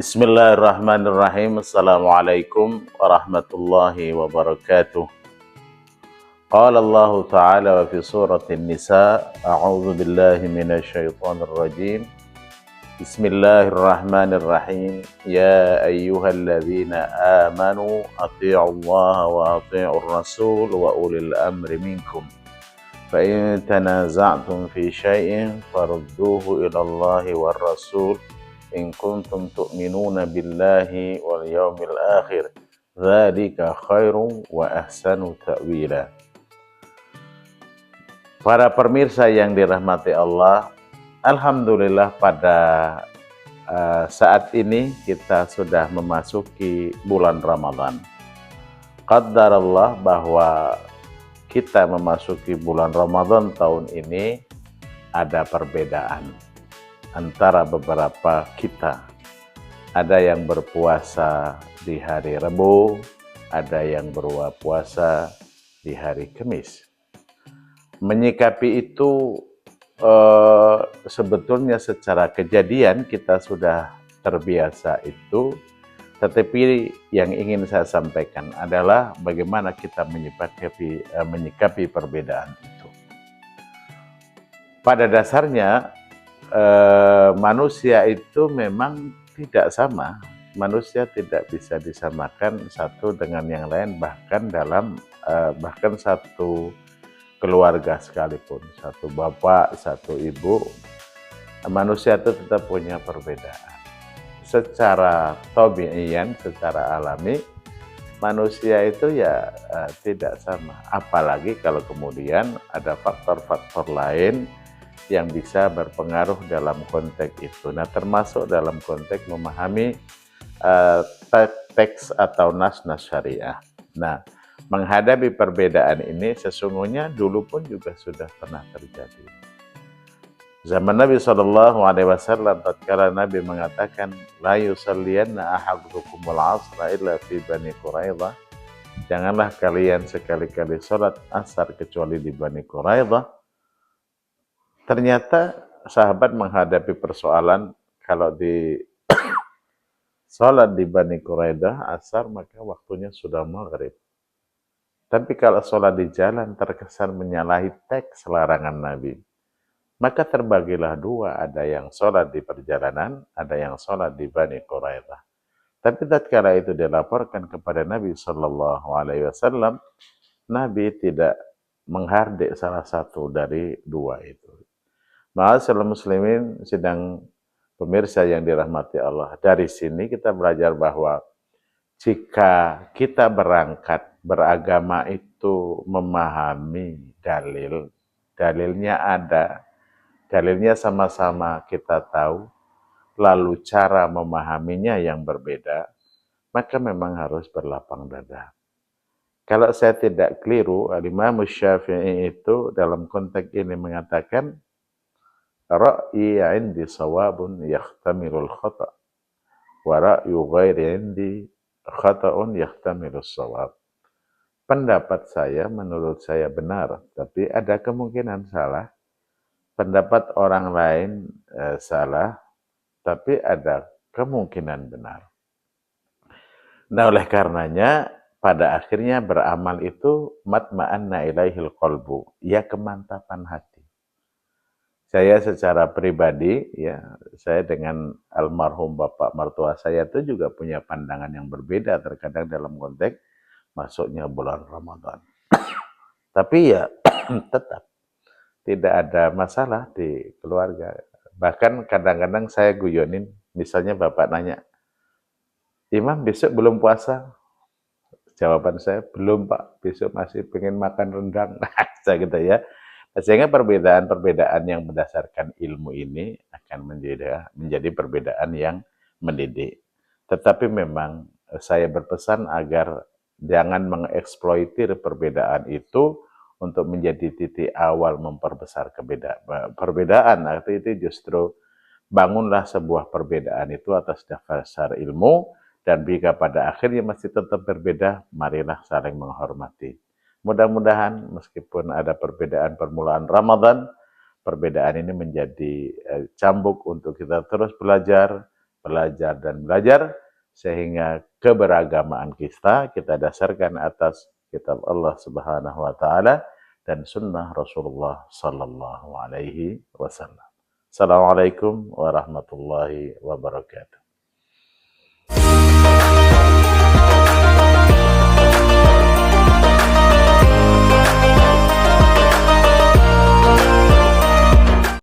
Bismillahirrahmanirrahim. Assalamualaikum warahmatullahi wabarakatuh. Qala Allah Ta'ala wa fi surati An-Nisa, a'udzu billahi minasy syaithanir rajim. Bismillahirrahmanirrahim. Ya ayyuhalladzina amanu athi'ullaha wa athi'ur rasul wa ulil amri minkum. Fa in tanaza'tum fi syai'in farudduhu ila Allahi war rasul in kuntum tu'minuna billahi wal yawmil akhir dzalika khairum wa ahsanu ta'wila. Para pemirsa yang dirahmati Allah, alhamdulillah pada saat ini kita sudah memasuki bulan Ramadan. Qaddarallah bahwa kita memasuki bulan Ramadan tahun ini ada perbedaan antara beberapa kita. Ada yang berpuasa di hari Rabu, ada yang berpuasa di hari Kamis. Menyikapi itu sebetulnya secara kejadian kita sudah terbiasa itu, tetapi yang ingin saya sampaikan adalah bagaimana kita menyikapi perbedaan itu. Pada dasarnya manusia itu memang tidak sama. Manusia tidak bisa disamakan satu dengan yang lain, bahkan bahkan satu keluarga sekalipun, satu bapak, satu ibu, manusia itu tetap punya perbedaan. Secara tabi'iyan, secara alami, manusia itu ya tidak sama. Apalagi kalau kemudian ada faktor-faktor lain yang bisa berpengaruh dalam konteks itu. Nah, termasuk dalam konteks memahami teks atau nas-nas syariah. Nah, menghadapi perbedaan ini sesungguhnya dulu pun juga sudah pernah terjadi. Zaman Nabi SAW, tatkala Nabi mengatakan, la yusalliyanna ahadukumul asra illa fi Bani Quraidah. Janganlah kalian sekali-kali sholat asar kecuali di Bani Quraidah. Ternyata sahabat menghadapi persoalan kalau di sholat di Bani Quraidah asar maka waktunya sudah maghrib. Tapi kalau sholat di jalan terkesan menyalahi teks larangan Nabi. Maka terbagilah dua, ada yang sholat di perjalanan, ada yang sholat di Bani Quraidah. Tapi tatkala itu dilaporkan kepada Nabi SAW, Nabi tidak menghardik salah satu dari dua itu. Ma'asyiral muslimin, sidang pemirsa yang dirahmati Allah. Dari sini kita belajar bahwa jika kita berangkat beragama itu memahami dalil, dalilnya ada, dalilnya sama-sama kita tahu, lalu cara memahaminya yang berbeda, maka memang harus berlapang dada. Kalau saya tidak keliru, Imam Syafi'i itu dalam konteks ini mengatakan, ra'yi 'indi shawabun yahtamilul khata' wa ra'yu ghairi 'indi khata'un yahtamilus shawab. Pendapat saya menurut saya benar, tapi ada kemungkinan salah. Pendapat orang lain salah, tapi ada kemungkinan benar. Nah, oleh karenanya pada akhirnya beramal itu matma'anna ilaihil qalbu, ya kemantapan hati. Saya secara pribadi, ya, saya dengan almarhum bapak mertua saya itu juga punya pandangan yang berbeda terkadang dalam konteks masuknya bulan Ramadan. Tapi ya tetap tidak ada masalah di keluarga. Bahkan kadang-kadang saya guyonin, misalnya bapak nanya, Imam besok belum puasa? Jawaban saya, belum Pak, besok masih pengen makan rendang. Saya gitu ya. Sehingga perbedaan-perbedaan yang berdasarkan ilmu ini akan menjadi perbedaan yang mendidik. Tetapi memang saya berpesan agar jangan mengeksploitir perbedaan itu untuk menjadi titik awal memperbesar perbedaan. Artinya itu justru bangunlah sebuah perbedaan itu atas dasar ilmu, dan jika pada akhirnya masih tetap berbeda, marilah saling menghormati. Mudah-mudahan meskipun ada perbedaan permulaan Ramadan, perbedaan ini menjadi cambuk untuk kita terus belajar belajar dan belajar, sehingga keberagamaan kita dasarkan atas kitab Allah Subhanahu wa taala dan sunnah Rasulullah sallallahu alaihi wasallam. Assalamualaikum warahmatullahi wabarakatuh.